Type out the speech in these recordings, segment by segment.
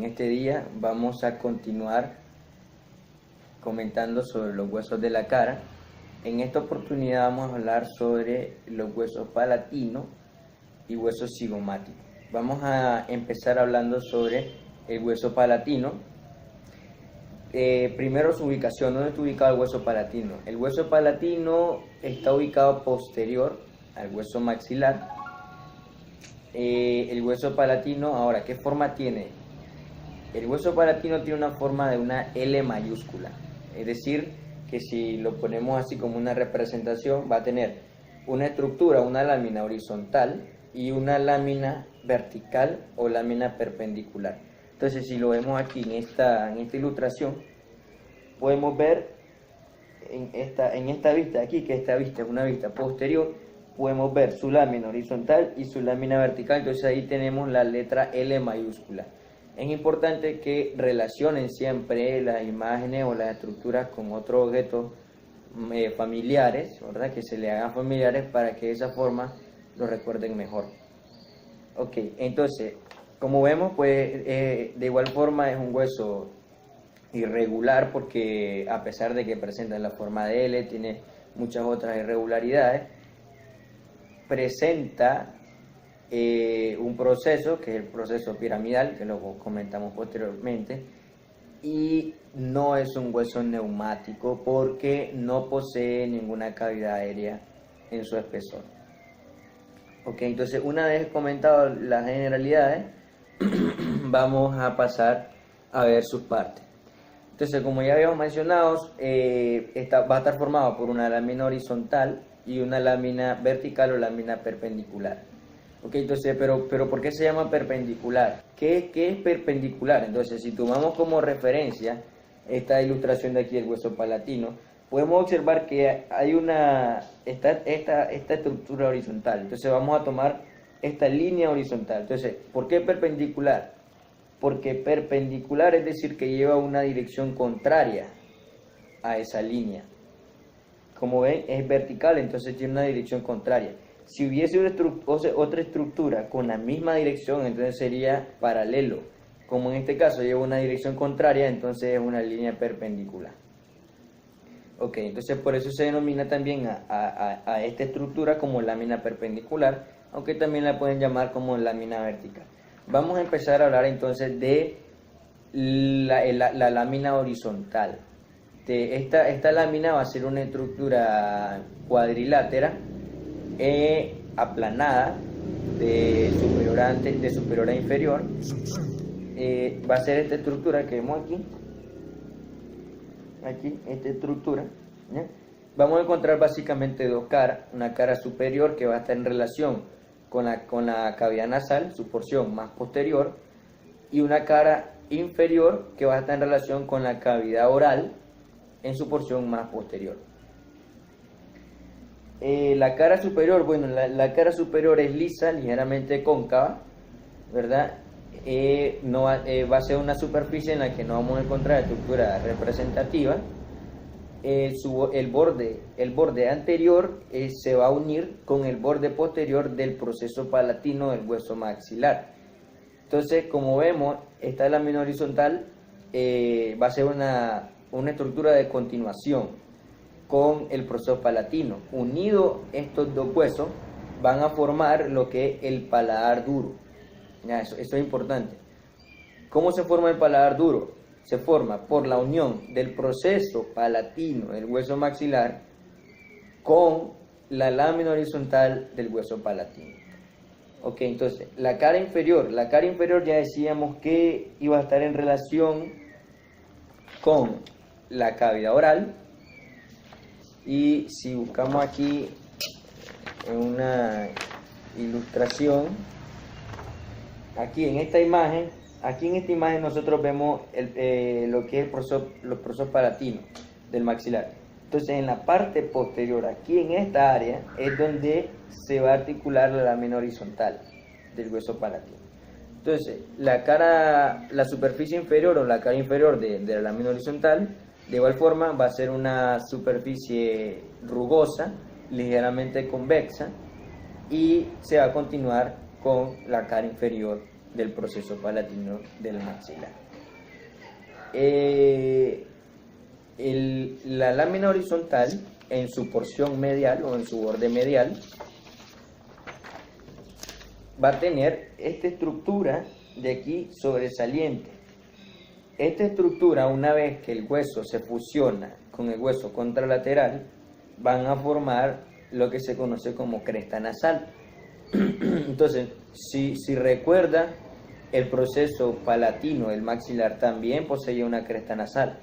En este día vamos a continuar comentando sobre los huesos de la cara. En esta oportunidad vamos a hablar sobre los huesos palatinos y huesos cigomáticos. Vamos a empezar hablando sobre el hueso palatino. Primero su ubicación. ¿Dónde está ubicado el hueso palatino? El hueso palatino está ubicado posterior al hueso maxilar. El hueso palatino, ahora, ¿qué forma tiene? El hueso palatino tiene una forma de una L mayúscula, es decir, que si lo ponemos así como una representación, va a tener una estructura, una lámina horizontal y una lámina vertical o lámina perpendicular. Entonces, si lo vemos aquí en esta ilustración, podemos ver en esta vista aquí, que esta vista es una vista posterior, podemos ver su lámina horizontal y su lámina vertical. Entonces ahí tenemos la letra L mayúscula. Es importante que relacionen siempre las imágenes o las estructuras con otros objetos familiares, ¿verdad? Que se le hagan familiares para que de esa forma lo recuerden mejor. Ok, entonces, como vemos, pues de igual forma es un hueso irregular porque a pesar de que presenta la forma de L, tiene muchas otras irregularidades. Presenta un proceso que es el proceso piramidal, que lo comentamos posteriormente, y no es un hueso neumático porque no posee ninguna cavidad aérea en su espesor. Ok, entonces una vez comentado las generalidades, vamos a pasar a ver sus partes. Entonces, como ya habíamos mencionado, va a estar formado por una lámina horizontal y una lámina vertical o lámina perpendicular. Ok, entonces, pero ¿por qué se llama perpendicular? ¿Qué es perpendicular? Entonces, si tomamos como referencia esta ilustración de aquí del hueso palatino, podemos observar que hay esta estructura horizontal. Entonces, vamos a tomar esta línea horizontal. Entonces, ¿por qué perpendicular? Porque perpendicular es decir que lleva una dirección contraria a esa línea. Como ven, es vertical, entonces tiene una dirección contraria. Si hubiese otra estructura con la misma dirección, entonces sería paralelo. Como en este caso lleva una dirección contraria, entonces es una línea perpendicular. Ok, entonces por eso se denomina también a esta estructura como lámina perpendicular, aunque también la pueden llamar como lámina vertical. Vamos a empezar a hablar entonces de la lámina horizontal. Esta lámina va a ser una estructura cuadrilátera aplanada de superior a inferior. Va a ser esta estructura que vemos aquí esta estructura, ¿ya? Vamos a encontrar básicamente dos caras, una cara superior que va a estar en relación con la cavidad nasal, su porción más posterior, y una cara inferior que va a estar en relación con la cavidad oral en su porción más posterior. La cara superior, bueno, la cara superior es lisa, ligeramente cóncava, ¿verdad? Va a ser una superficie en la que no vamos a encontrar estructura representativa. El borde anterior se va a unir con el borde posterior del proceso palatino del hueso maxilar. Entonces, como vemos, esta lámina horizontal va a ser una estructura de continuación con el proceso palatino. Unidos estos dos huesos van a formar lo que es el paladar duro. Ya, eso es importante. ¿Cómo se forma el paladar duro? Se forma por la unión del proceso palatino del hueso maxilar con la lámina horizontal del hueso palatino. Ok, entonces, la cara inferior ya decíamos que iba a estar en relación con la cavidad oral, y si buscamos aquí en una ilustración, aquí en esta imagen nosotros vemos lo que es los procesos palatinos del maxilar. Entonces, en la parte posterior, aquí en esta área, es donde se va a articular la lámina horizontal del hueso palatino. Entonces, la superficie inferior o la cara inferior de la lámina horizontal, de igual forma, va a ser una superficie rugosa, ligeramente convexa, y se va a continuar con la cara inferior del proceso palatino del maxilar. La lámina horizontal, en su porción medial o en su borde medial, va a tener esta estructura de aquí sobresaliente. Esta estructura, una vez que el hueso se fusiona con el hueso contralateral, van a formar lo que se conoce como cresta nasal. Entonces, si recuerda, el proceso palatino del maxilar también posee una cresta nasal.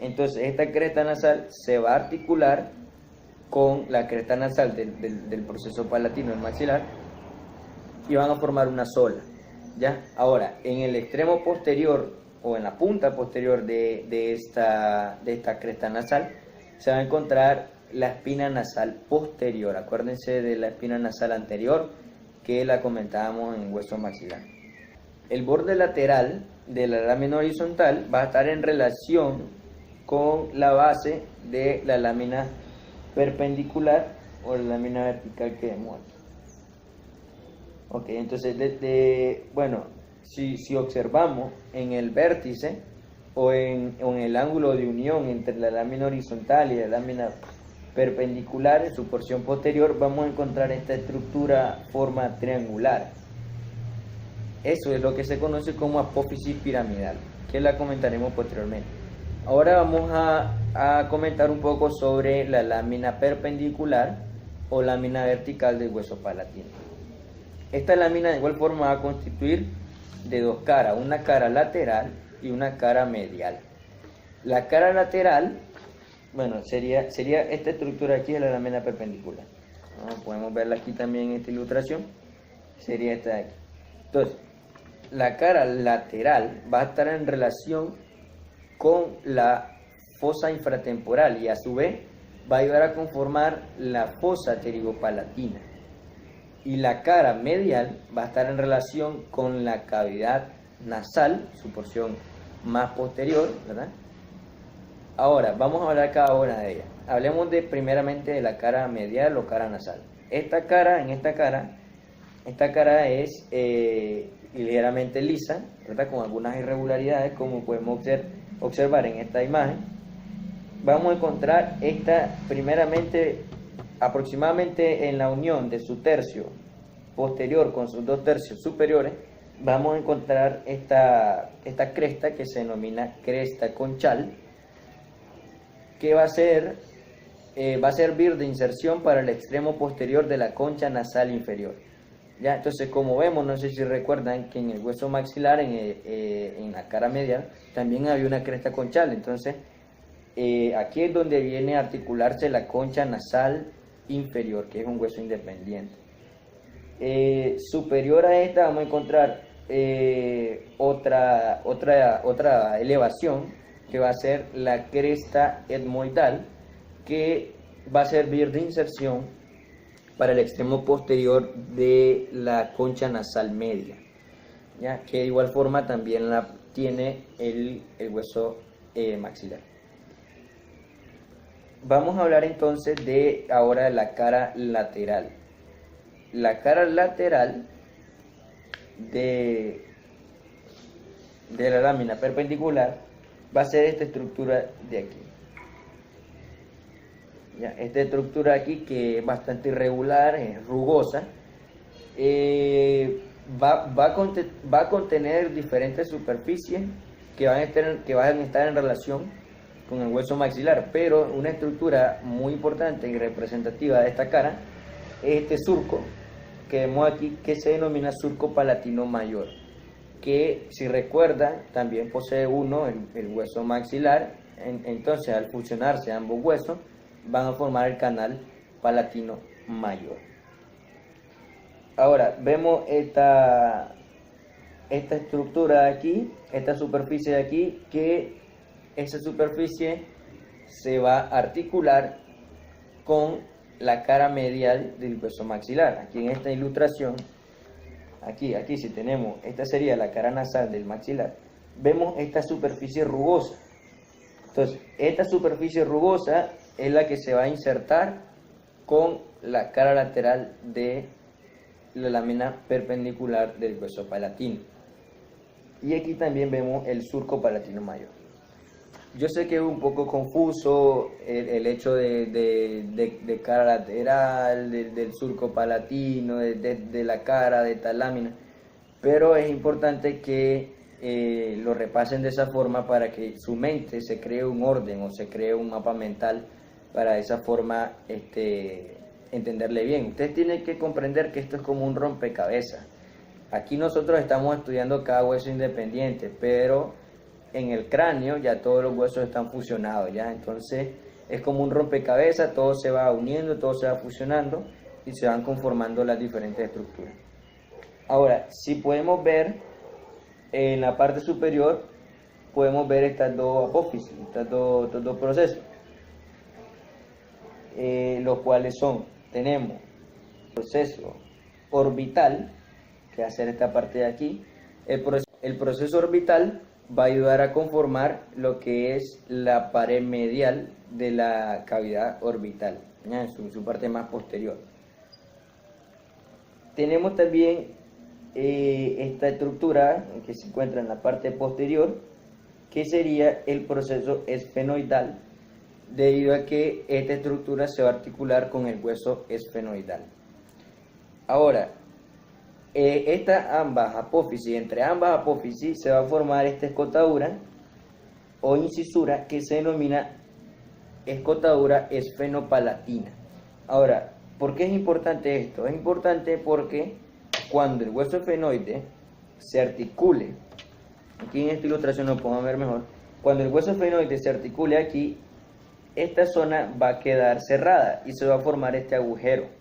Entonces, esta cresta nasal se va a articular con la cresta nasal del proceso palatino del maxilar y van a formar una sola, ¿ya? Ahora, en el extremo posterior o en la punta posterior de esta cresta nasal se va a encontrar la espina nasal posterior. Acuérdense de la espina nasal anterior que la comentábamos en hueso maxilar. El borde lateral de la lámina horizontal va a estar en relación con la base de la lámina perpendicular o la lámina vertical que vemos aquí. Ok, entonces, bueno, si observamos en el vértice o en el ángulo de unión entre la lámina horizontal y la lámina perpendicular, en su porción posterior, vamos a encontrar esta estructura forma triangular. Eso es lo que se conoce como apófisis piramidal, que la comentaremos posteriormente. Ahora vamos a comentar un poco sobre la lámina perpendicular o lámina vertical del hueso palatino. Esta lámina de igual forma va a constituir de dos caras, una cara lateral y una cara medial. La cara lateral, bueno, sería esta estructura aquí de la lámina perpendicular. Podemos verla aquí también en esta ilustración. Sería esta de aquí. Entonces, la cara lateral va a estar en relación con la fosa infratemporal y a su vez va a ayudar a conformar la fosa pterigopalatina. Y la cara medial va a estar en relación con la cavidad nasal, su porción más posterior, ¿verdad? Ahora, vamos a hablar cada una de ellas. Hablemos primeramente de la cara medial o cara nasal. Esta cara es ligeramente lisa, ¿verdad? Con algunas irregularidades, como podemos observar en esta imagen. Vamos a encontrar esta primeramente aproximadamente en la unión de su tercio posterior con sus dos tercios superiores. Vamos a encontrar esta cresta que se denomina cresta conchal, que va a servir de inserción para el extremo posterior de la concha nasal inferior. ¿Ya? Entonces, como vemos, no sé si recuerdan que en el hueso maxilar, en la cara medial, también había una cresta conchal. Entonces, aquí es donde viene a articularse la concha nasal inferior, que es un hueso independiente. Superior a esta vamos a encontrar otra elevación, que va a ser la cresta etmoidal, que va a servir de inserción para el extremo posterior de la concha nasal media, ¿ya? Que de igual forma también la tiene el hueso maxilar. Vamos a hablar entonces ahora de la cara lateral. La cara lateral de la lámina perpendicular va a ser esta estructura de aquí. ¿Ya? Esta estructura aquí, que es bastante irregular, es rugosa, va a contener diferentes superficies que van a estar en relación con el hueso maxilar, pero una estructura muy importante y representativa de esta cara es este surco que vemos aquí, que se denomina surco palatino mayor, que, si recuerdan, también posee el hueso maxilar. Entonces, al fusionarse ambos huesos, van a formar el canal palatino mayor. Ahora, vemos esta estructura de aquí, esta superficie de aquí, que esa superficie se va a articular con la cara medial del hueso maxilar. Aquí en esta ilustración, aquí si tenemos, esta sería la cara nasal del maxilar, vemos esta superficie rugosa. Entonces, esta superficie rugosa es la que se va a insertar con la cara lateral de la lámina perpendicular del hueso palatino. Y aquí también vemos el surco palatino mayor. Yo sé que es un poco confuso el hecho de cara lateral, del surco palatino, de la cara, de esta lámina, pero es importante que lo repasen de esa forma para que su mente se cree un orden o se cree un mapa mental para de esa forma entenderle bien. Ustedes tienen que comprender que esto es como un rompecabezas. Aquí nosotros estamos estudiando cada hueso independiente, pero en el cráneo ya todos los huesos están fusionados, ¿ya? Entonces es como un rompecabezas, todo se va uniendo, todo se va fusionando y se van conformando las diferentes estructuras. Ahora, si podemos ver en la parte superior, podemos ver estas dos apófisis, estos dos procesos, los cuales tenemos el proceso orbital, que va a ser esta parte de aquí. El proceso orbital va a ayudar a conformar lo que es la pared medial de la cavidad orbital, ¿ya? En su parte más posterior. Tenemos también esta estructura que se encuentra en la parte posterior, que sería el proceso esfenoidal, debido a que esta estructura se va a articular con el hueso esfenoidal. Ahora, entre ambas apófisis se va a formar esta escotadura o incisura que se denomina escotadura esfenopalatina. Ahora, ¿por qué es importante esto? Es importante porque cuando el hueso esfenoide se articule, aquí en esta ilustración lo podemos ver mejor, cuando el hueso esfenoide se articule aquí, esta zona va a quedar cerrada y se va a formar este agujero.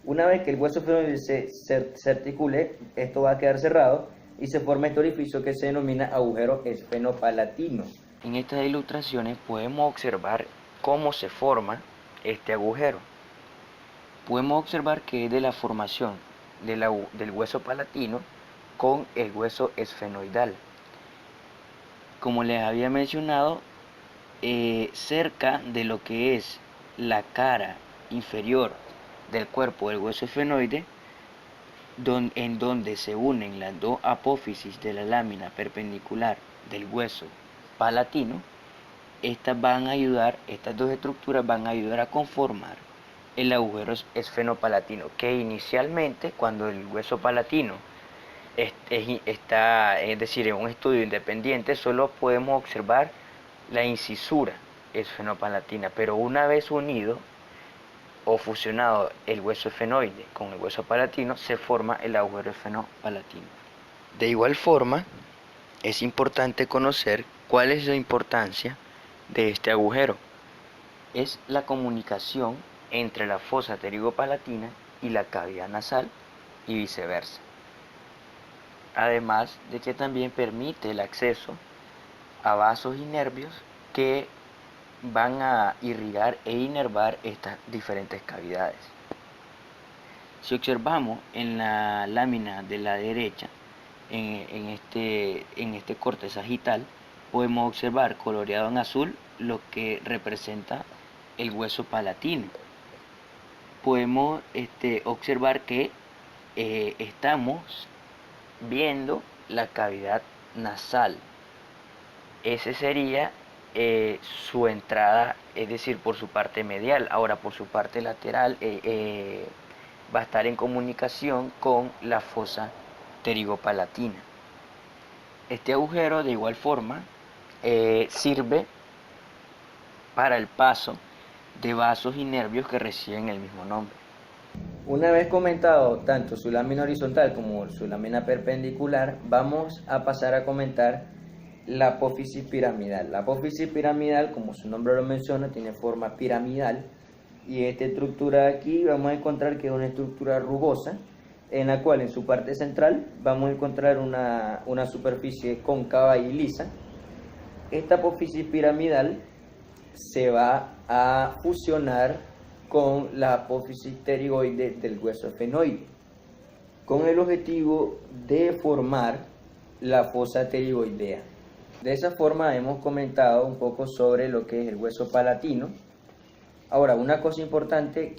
Una vez que el hueso esfenoide se articule, esto va a quedar cerrado y se forma este orificio que se denomina agujero esfenopalatino. En estas ilustraciones podemos observar cómo se forma este agujero. Podemos observar que es de la formación del hueso palatino con el hueso esfenoidal. Como les había mencionado, cerca de lo que es la cara inferior del cuerpo del hueso esfenoide, en donde se unen las dos apófisis de la lámina perpendicular del hueso palatino, estas dos estructuras van a ayudar a conformar el agujero esfenopalatino, que inicialmente, cuando el hueso palatino es decir, en un estudio independiente, solo podemos observar la incisura esfenopalatina, pero una vez unido o fusionado el hueso esfenoide con el hueso palatino, se forma el agujero esfenopalatino. De igual forma, es importante conocer cuál es la importancia de este agujero. Es la comunicación entre la fosa pterigopalatina y la cavidad nasal y viceversa. Además de que también permite el acceso a vasos y nervios que van a irrigar e inervar estas diferentes cavidades. Si observamos en la lámina de la derecha, en este corte sagital, podemos observar coloreado en azul lo que representa el hueso palatino. Podemos observar que estamos viendo la cavidad nasal. Ese sería su entrada, es decir, por su parte medial. Ahora, por su parte lateral va a estar en comunicación con la fosa pterigopalatina. Este agujero, de igual forma, sirve para el paso de vasos y nervios que reciben el mismo nombre. Una vez comentado tanto su lámina horizontal como su lámina perpendicular, vamos a pasar a comentar la apófisis piramidal. La apófisis piramidal, como su nombre lo menciona, tiene forma piramidal, y esta estructura de aquí vamos a encontrar que es una estructura rugosa, en la cual en su parte central vamos a encontrar una superficie cóncava y lisa. Esta apófisis piramidal se va a fusionar con la apófisis pterigoide del hueso esfenoide, con el objetivo de formar la fosa pterigoidea. De esa forma hemos comentado un poco sobre lo que es el hueso palatino. Ahora, una cosa importante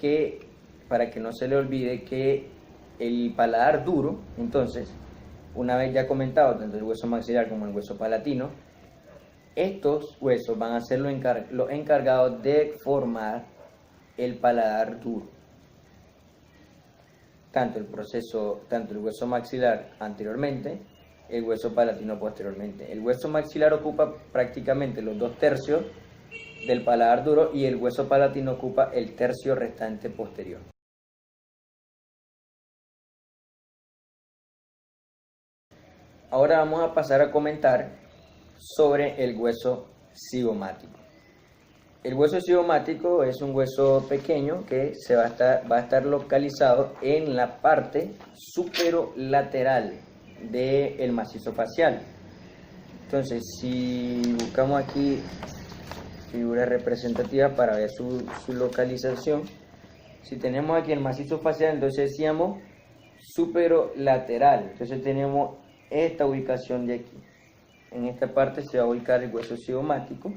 para que no se le olvide, que el paladar duro, entonces, una vez ya comentado, tanto el hueso maxilar como el hueso palatino, estos huesos van a ser los encargados de formar el paladar duro. Tanto el hueso maxilar anteriormente, el hueso palatino posteriormente. El hueso maxilar ocupa prácticamente los 2/3 del paladar duro y el hueso palatino ocupa el tercio restante posterior. Ahora vamos a pasar a comentar sobre el hueso cigomático. El hueso cigomático es un hueso pequeño que va a estar localizado en la parte superolateral del macizo facial. Entonces, si buscamos aquí figura representativa para ver su localización, si tenemos aquí el macizo facial, entonces decíamos superolateral. Entonces tenemos esta ubicación de aquí. En esta parte se va a ubicar el hueso cigomático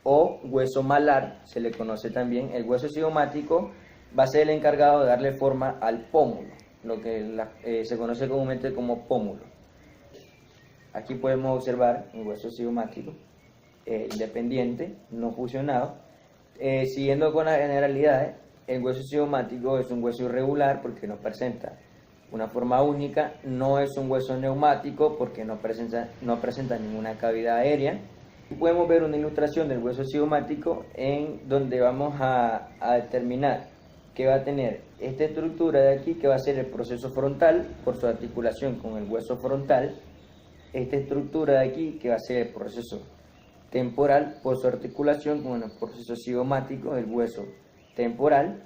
o hueso malar, se le conoce también. El hueso cigomático va a ser el encargado de darle forma al pómulo, lo que se conoce comúnmente como pómulo. Aquí podemos observar un hueso cigomático independiente, no fusionado. Siguiendo con las generalidades, el hueso cigomático es un hueso irregular porque no presenta una forma única, no es un hueso neumático porque no presenta ninguna cavidad aérea. Y podemos ver una ilustración del hueso cigomático en donde vamos a determinar que va a tener esta estructura de aquí, que va a ser el proceso frontal por su articulación con el hueso frontal, esta estructura de aquí que va a ser el proceso temporal por su articulación con el proceso cigomático del hueso temporal,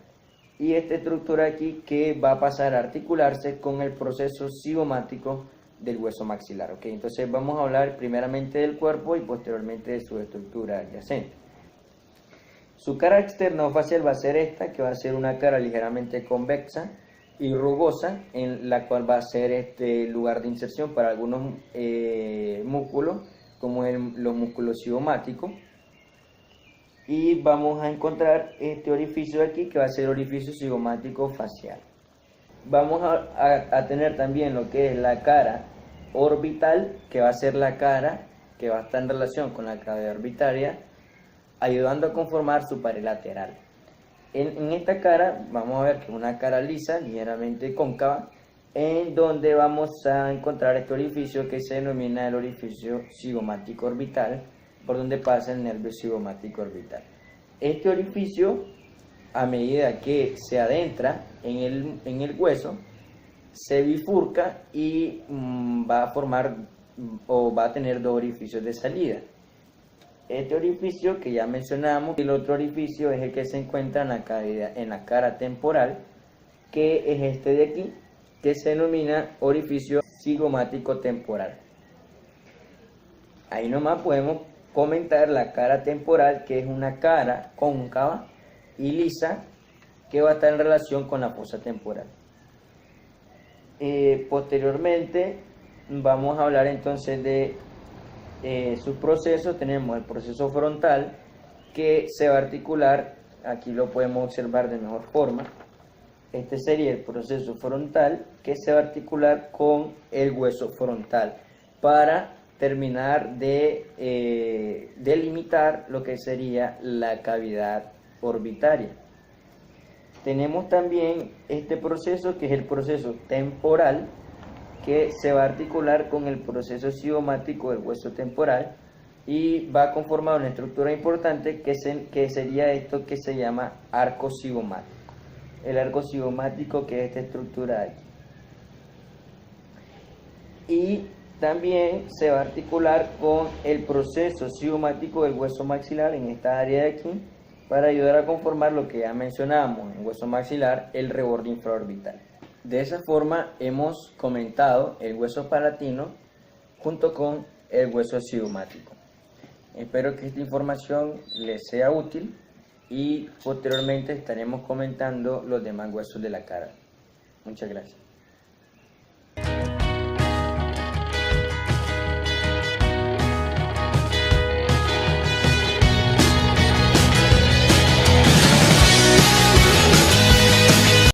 y esta estructura aquí que va a pasar a articularse con el proceso cigomático del hueso maxilar. ¿Ok? Entonces vamos a hablar primeramente del cuerpo y posteriormente de su estructura adyacente. Su cara externa o facial va a ser esta, que va a ser una cara ligeramente convexa y rugosa, en la cual va a ser este lugar de inserción para algunos músculos, como los músculos cigomáticos. Y vamos a encontrar este orificio de aquí, que va a ser orificio cigomático facial. Vamos a tener también lo que es la cara orbital, que va a ser la cara que va a estar en relación con la cavidad orbitaria, ayudando a conformar su pared lateral. En esta cara vamos a ver que es una cara lisa, ligeramente cóncava, en donde vamos a encontrar este orificio que se denomina el orificio cigomático orbital, por donde pasa el nervio cigomático orbital. Este orificio, a medida que se adentra en el hueso, se bifurca y va a formar o va a tener dos orificios de salida. Este orificio que ya mencionamos, y el otro orificio es el que se encuentra en la cara temporal, que es este de aquí, que se denomina orificio cigomático temporal. Ahí nomás podemos comentar la cara temporal, que es una cara cóncava y lisa que va a estar en relación con la fosa temporal. Posteriormente vamos a hablar entonces de sus procesos. Tenemos el proceso frontal, que se va a articular, aquí lo podemos observar de mejor forma. Este sería el proceso frontal, que se va a articular con el hueso frontal para terminar de delimitar lo que sería la cavidad orbitaria. Tenemos también este proceso, que es el proceso temporal, que se va a articular con el proceso cigomático del hueso temporal y va a conformar una estructura importante que sería esto que se llama arco cigomático. El arco cigomático, que es esta estructura de aquí. Y también se va a articular con el proceso cigomático del hueso maxilar en esta área de aquí, para ayudar a conformar lo que ya mencionábamos en hueso maxilar, el reborde infraorbital. De esa forma hemos comentado el hueso palatino junto con el hueso cigomático. Espero que esta información les sea útil y posteriormente estaremos comentando los demás huesos de la cara. Muchas gracias.